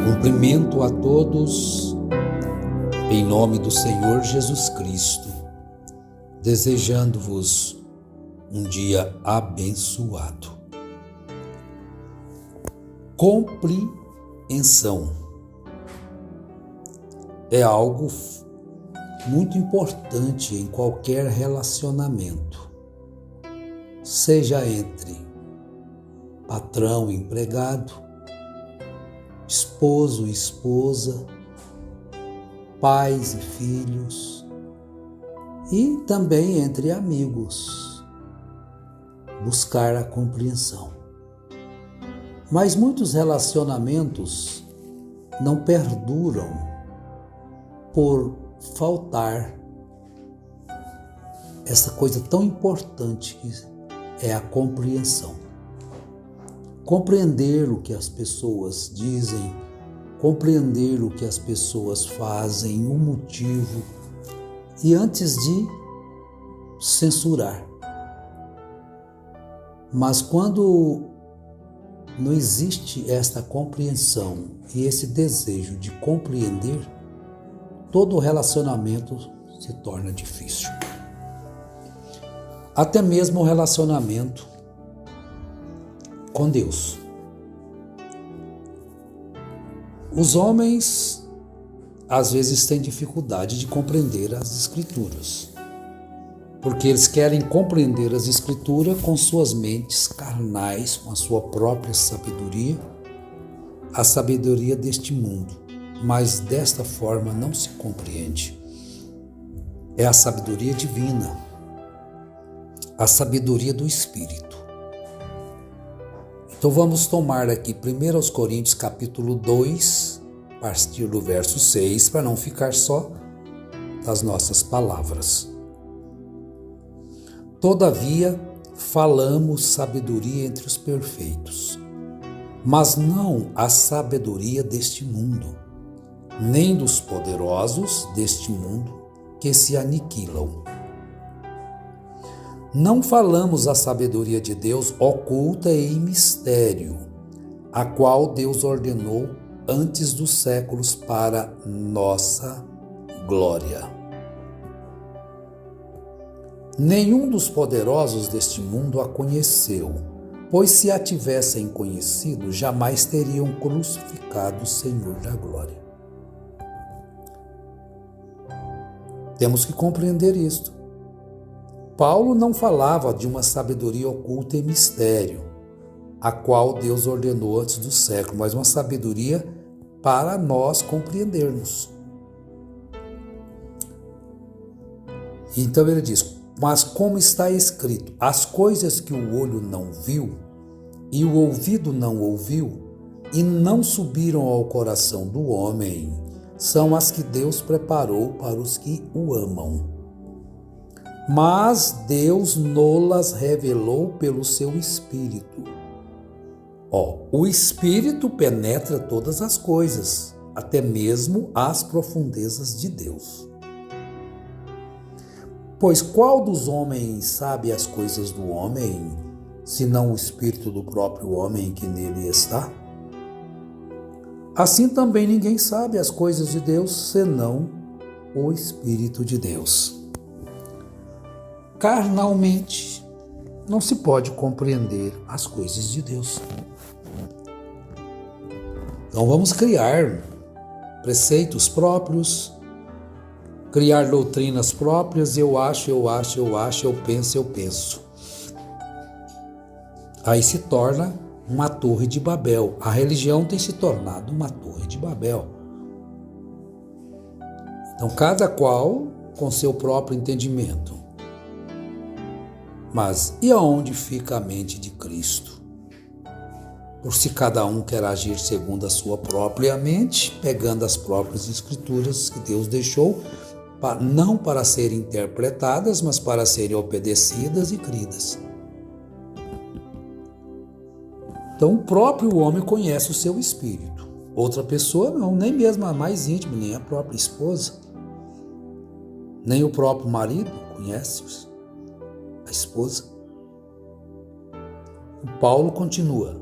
Cumprimento a todos em nome do Senhor Jesus Cristo, desejando-vos um dia abençoado. Compreensão é algo muito importante em qualquer relacionamento, seja entre patrão e empregado, esposo e esposa, pais e filhos, e também entre amigos. Buscar a compreensão. Mas muitos relacionamentos não perduram por faltar essa coisa tão importante que é a compreensão. Compreender o que as pessoas dizem, compreender o que as pessoas fazem, o motivo, e antes de censurar. Mas quando não existe esta compreensão e esse desejo de compreender, todo o relacionamento se torna difícil. Até mesmo o relacionamento com Deus. Os homens às vezes têm dificuldade de compreender as Escrituras, porque eles querem compreender as Escrituras com suas mentes carnais, com a sua própria sabedoria, a sabedoria deste mundo, mas desta forma não se compreende. É a sabedoria divina, a sabedoria do Espírito. Então vamos tomar aqui 1 Coríntios capítulo 2, a partir do verso 6, para não ficar só das nossas palavras. Todavia, falamos sabedoria entre os perfeitos, mas não a sabedoria deste mundo, nem dos poderosos deste mundo que se aniquilam. Não falamos a sabedoria de Deus oculta e em mistério, a qual Deus ordenou antes dos séculos para nossa glória. Nenhum dos poderosos deste mundo a conheceu, pois se a tivessem conhecido, jamais teriam crucificado o Senhor da glória. Temos que compreender isto. Paulo não falava de uma sabedoria oculta e mistério, a qual Deus ordenou antes do século, mas uma sabedoria para nós compreendermos. Então ele diz, mas como está escrito, as coisas que o olho não viu e o ouvido não ouviu e não subiram ao coração do homem, são as que Deus preparou para os que o amam. Mas Deus nolas revelou pelo seu Espírito. O Espírito penetra todas as coisas, até mesmo as profundezas de Deus. Pois qual dos homens sabe as coisas do homem, senão o Espírito do próprio homem que nele está? Assim também ninguém sabe as coisas de Deus, senão o Espírito de Deus. Carnalmente, não se pode compreender as coisas de Deus. Então vamos criar preceitos próprios, criar doutrinas próprias, eu acho, eu penso. Aí se torna uma torre de Babel. A religião tem se tornado uma torre de Babel. Então cada qual com seu próprio entendimento. Mas e aonde fica a mente de Cristo? Por se cada um quer agir segundo a sua própria mente, pegando as próprias escrituras que Deus deixou, não para serem interpretadas, mas para serem obedecidas e cridas. Então o próprio homem conhece o seu espírito. Outra pessoa não, nem mesmo a mais íntima, nem a própria esposa, nem o próprio marido conhece a esposa. O Paulo continua.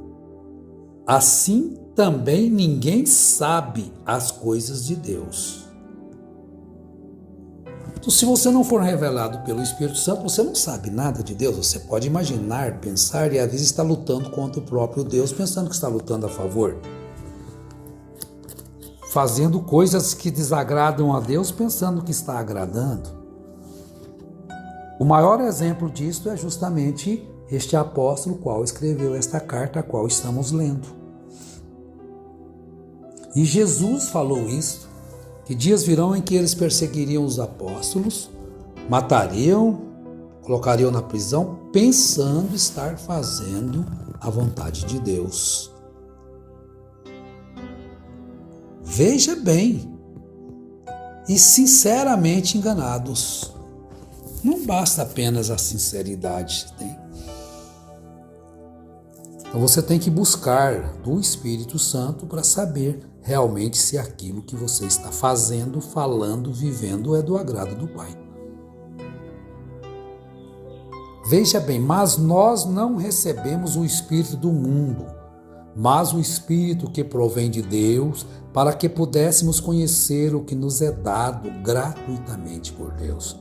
assim também ninguém sabe as coisas de Deus. Então, se você não for revelado pelo Espírito Santo, você não sabe nada de Deus. Você pode imaginar, pensar e às vezes está lutando contra o próprio Deus, pensando que está lutando a favor. Fazendo coisas que desagradam a Deus, pensando que está agradando. O maior exemplo disto é justamente este apóstolo qual escreveu esta carta a qual estamos lendo. E Jesus falou isto, que dias virão em que eles perseguiriam os apóstolos, matariam, colocariam na prisão, pensando estar fazendo a vontade de Deus. Veja bem, e sinceramente enganados. Não basta apenas a sinceridade, né? Então você tem que buscar do Espírito Santo para saber realmente se aquilo que você está fazendo, falando, vivendo é do agrado do Pai. Veja bem, mas nós não recebemos o Espírito do mundo, mas o Espírito que provém de Deus, para que pudéssemos conhecer o que nos é dado gratuitamente por Deus.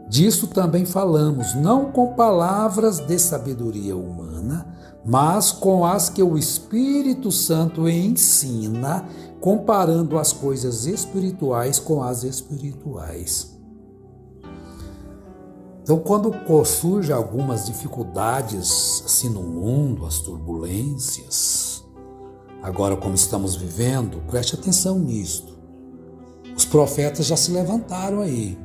Disso também falamos, não com palavras de sabedoria humana, mas com as que o Espírito Santo ensina, comparando as coisas espirituais com as espirituais. Então, quando surgem algumas dificuldades assim no mundo, as turbulências, agora como estamos vivendo, preste atenção nisto. Os profetas já se levantaram aí.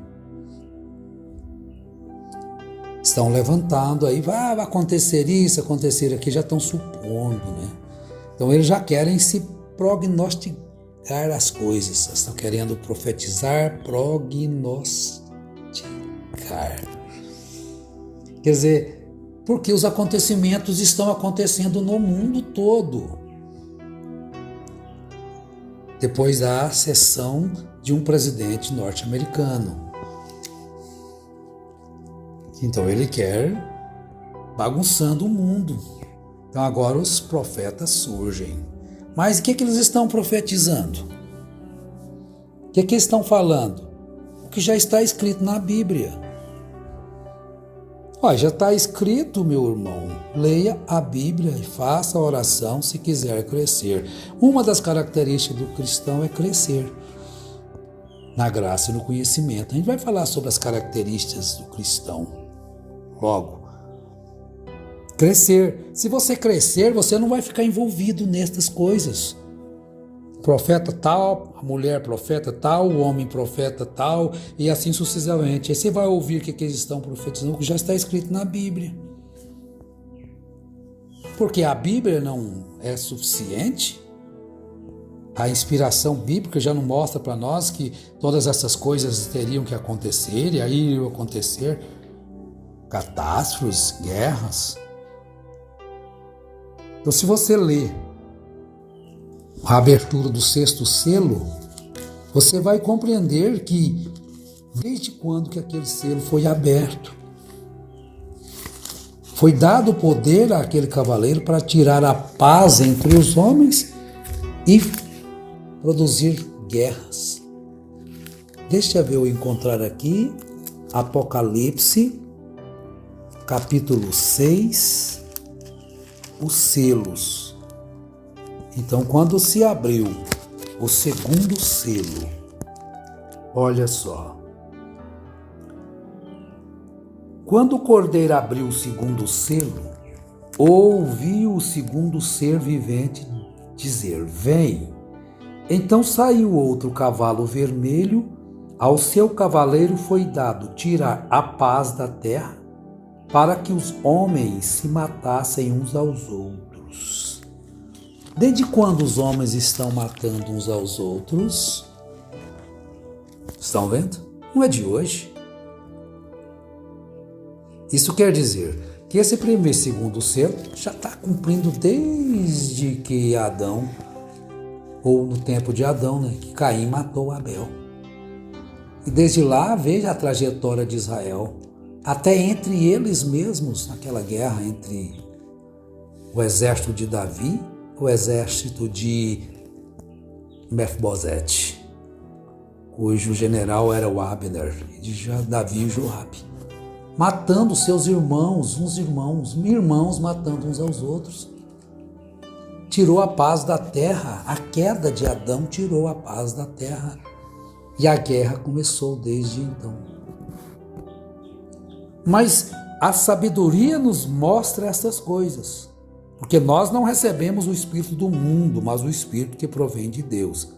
Estão levantando aí, vai acontecer isso, acontecer aqui, já estão supondo, né? Então eles já querem se prognosticar as coisas, estão querendo profetizar, prognosticar. Quer dizer, porque os acontecimentos estão acontecendo no mundo todo. Depois da ascensão de um presidente norte-americano. Então ele quer bagunçando o mundo. Então agora os profetas surgem. Mas o que eles estão profetizando? O que eles estão falando? O que já está escrito na Bíblia. Olha, já está escrito, meu irmão. Leia a Bíblia e faça a oração se quiser crescer. Uma das características do cristão é crescer na graça e no conhecimento. A gente vai falar sobre as características do cristão. Logo, crescer. Se você crescer, você não vai ficar envolvido nestas coisas. Profeta tal, a mulher profeta tal, o homem profeta tal, e assim sucessivamente. Aí você vai ouvir o que eles estão profetizando, que já está escrito na Bíblia. Porque a Bíblia não é suficiente. A inspiração bíblica já não mostra para nós que todas essas coisas teriam que acontecer, e aí iriam acontecer catástrofes, guerras. Então, se você ler a abertura do 6º selo, você vai compreender que desde quando que aquele selo foi aberto, foi dado poder àquele cavaleiro para tirar a paz entre os homens e produzir guerras. Deixa eu encontrar aqui Apocalipse capítulo 6, os selos. Então, quando se abriu o 2º selo, olha só. Quando o cordeiro abriu o 2º selo, ouvi o 2º ser vivente dizer: vem. Então saiu outro cavalo vermelho, ao seu cavaleiro foi dado tirar a paz da terra, para que os homens se matassem uns aos outros. Desde quando os homens estão matando uns aos outros? Estão vendo? Não é de hoje. Isso quer dizer que esse primeiro e segundo selo já está cumprindo desde que Adão, ou no tempo de Adão, né, que Caim matou Abel. E desde lá, veja a trajetória de Israel. Até entre eles mesmos, naquela guerra entre O exército de Davi, o exército de Mefibosete, cujo general era o Abner, de Davi e Joabe, matando seus irmãos, irmãos matando uns aos outros. Tirou a paz da terra, a queda de Adão tirou a paz da terra e a guerra começou desde então. Mas a sabedoria nos mostra essas coisas, porque nós não recebemos o espírito do mundo, mas o espírito que provém de Deus.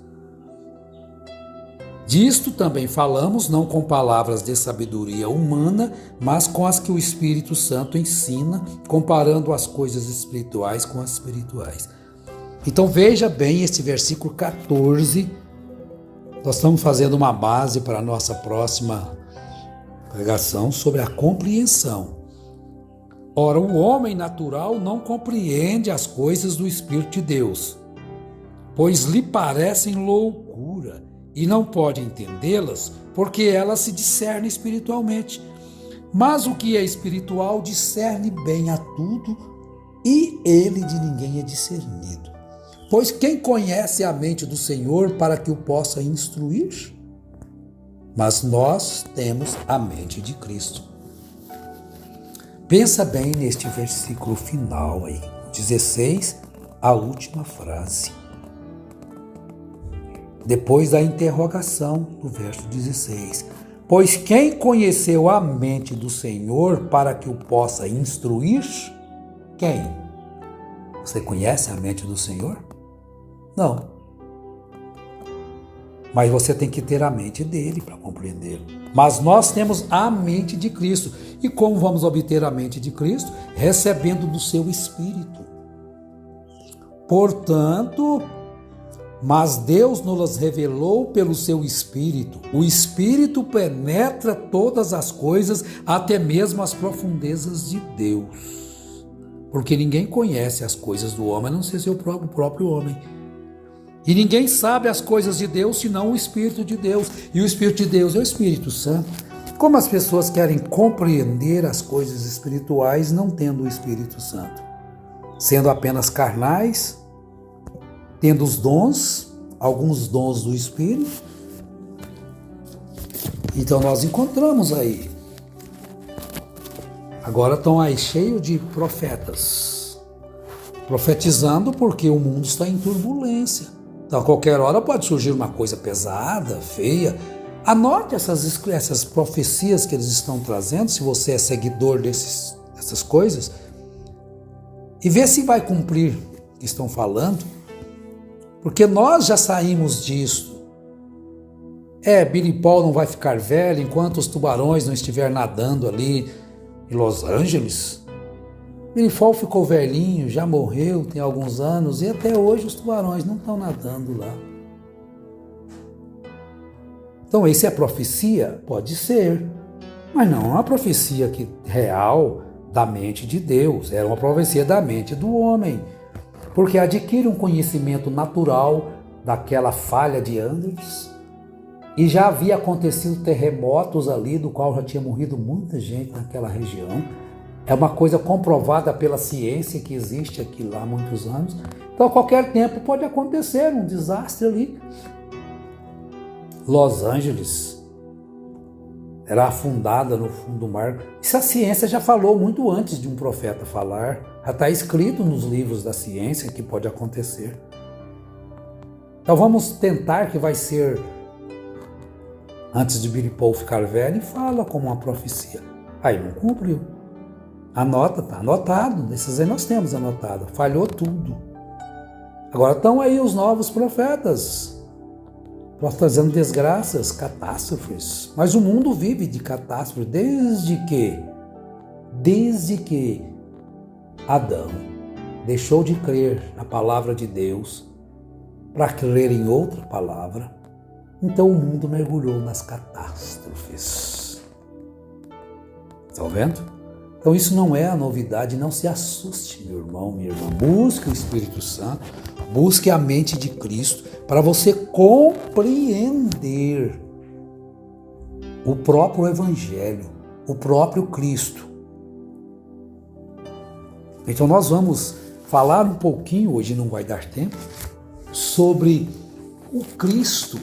Disto também falamos, não com palavras de sabedoria humana, mas com as que o Espírito Santo ensina, comparando as coisas espirituais com as espirituais. Então veja bem esse versículo 14, nós estamos fazendo uma base para a nossa próxima pregação sobre a compreensão. Ora, o homem natural não compreende as coisas do Espírito de Deus, pois lhe parecem loucura e não pode entendê-las, porque elas se discernem espiritualmente. Mas o que é espiritual discerne bem a tudo, e ele de ninguém é discernido. Pois quem conhece a mente do Senhor para que o possa instruir? Mas nós temos a mente de Cristo. Pensa bem neste versículo final aí, 16, a última frase. Depois da interrogação do verso 16. Pois quem conheceu a mente do Senhor para que o possa instruir? Quem? Você conhece a mente do Senhor? Não. Mas você tem que ter a mente dele para compreendê-lo. Mas nós temos a mente de Cristo. E como vamos obter a mente de Cristo? Recebendo do seu Espírito. Portanto, mas Deus nos revelou pelo seu Espírito. O Espírito penetra todas as coisas, até mesmo as profundezas de Deus. Porque ninguém conhece as coisas do homem, a não ser seu próprio homem. E ninguém sabe as coisas de Deus, senão o Espírito de Deus. E o Espírito de Deus é o Espírito Santo. Como as pessoas querem compreender as coisas espirituais não tendo o Espírito Santo? Sendo apenas carnais, tendo os dons, alguns dons do Espírito. Então nós encontramos aí. Agora estão aí cheios de profetas. Profetizando porque o mundo está em turbulência. Então a qualquer hora pode surgir uma coisa pesada, feia. Anote essas profecias que eles estão trazendo, se você é seguidor dessas coisas. E vê se vai cumprir o que estão falando. Porque nós já saímos disso. Billy Paul não vai ficar velho enquanto os tubarões não estiverem nadando ali em Los Angeles. Billy Paul ficou velhinho, já morreu, tem alguns anos, e até hoje os tubarões não estão nadando lá. Então, isso é profecia? Pode ser. Mas não é uma profecia real da mente de Deus. Era uma profecia da mente do homem. Porque adquire um conhecimento natural daquela falha de Andrews, e já havia acontecido terremotos ali, do qual já tinha morrido muita gente naquela região. É uma coisa comprovada pela ciência que existe aqui lá há muitos anos. Então, a qualquer tempo pode acontecer um desastre ali. Los Angeles era afundada no fundo do mar. Isso a ciência já falou muito antes de um profeta falar. Já está escrito nos livros da ciência que pode acontecer. Então vamos tentar que vai ser antes de Billy Paul ficar velho, e fala como uma profecia. Aí não cumpriu. Anota, está anotado. Esses aí nós temos anotado. Falhou tudo. Agora estão aí os novos profetas, trazendo desgraças, catástrofes. Mas o mundo vive de catástrofe desde que Adão deixou de crer na palavra de Deus para crer em outra palavra. Então o mundo mergulhou nas catástrofes. Estão vendo? Então isso não é a novidade, não se assuste, meu irmão, minha irmã. Busque o Espírito Santo, busque a mente de Cristo, para você compreender o próprio Evangelho, o próprio Cristo. Então nós vamos falar um pouquinho, hoje não vai dar tempo, sobre o Cristo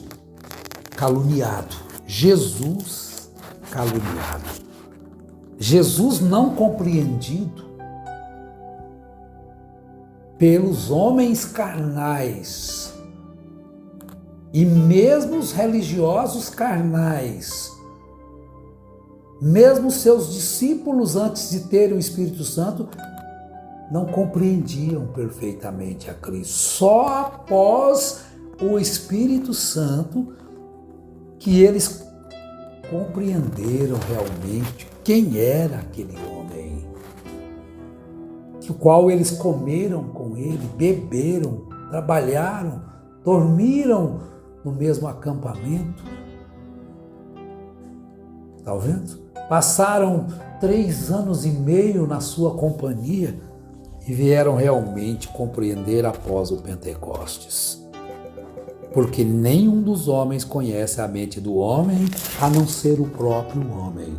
caluniado, Jesus caluniado, Jesus não compreendido pelos homens carnais e mesmo os religiosos carnais, mesmo seus discípulos antes de terem o Espírito Santo, não compreendiam perfeitamente a Cristo. Só após o Espírito Santo que eles compreenderam realmente quem era aquele homem, o qual eles comeram com ele, beberam, trabalharam, dormiram no mesmo acampamento. Está vendo? Passaram 3 anos e meio na sua companhia e vieram realmente compreender após o Pentecostes. Porque nenhum dos homens conhece a mente do homem, a não ser o próprio homem.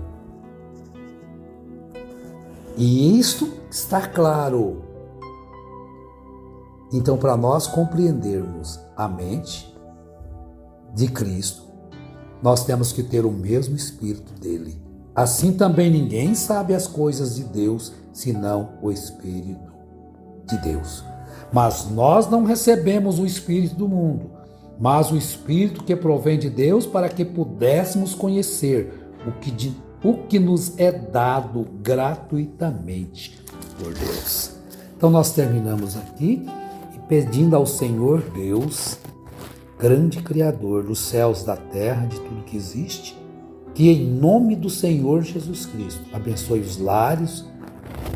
E isto está claro. Então, para nós compreendermos a mente de Cristo, nós temos que ter o mesmo Espírito dele. Assim também ninguém sabe as coisas de Deus, senão o Espírito de Deus. Mas nós não recebemos o Espírito do mundo, mas o Espírito que provém de Deus, para que pudéssemos conhecer o que nos é dado gratuitamente por Deus. Então nós terminamos aqui e pedindo ao Senhor Deus, grande Criador dos céus, da terra, de tudo que existe, que em nome do Senhor Jesus Cristo abençoe os lares,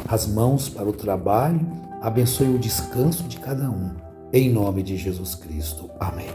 as mãos para o trabalho, abençoe o descanso de cada um. Em nome de Jesus Cristo. Amém.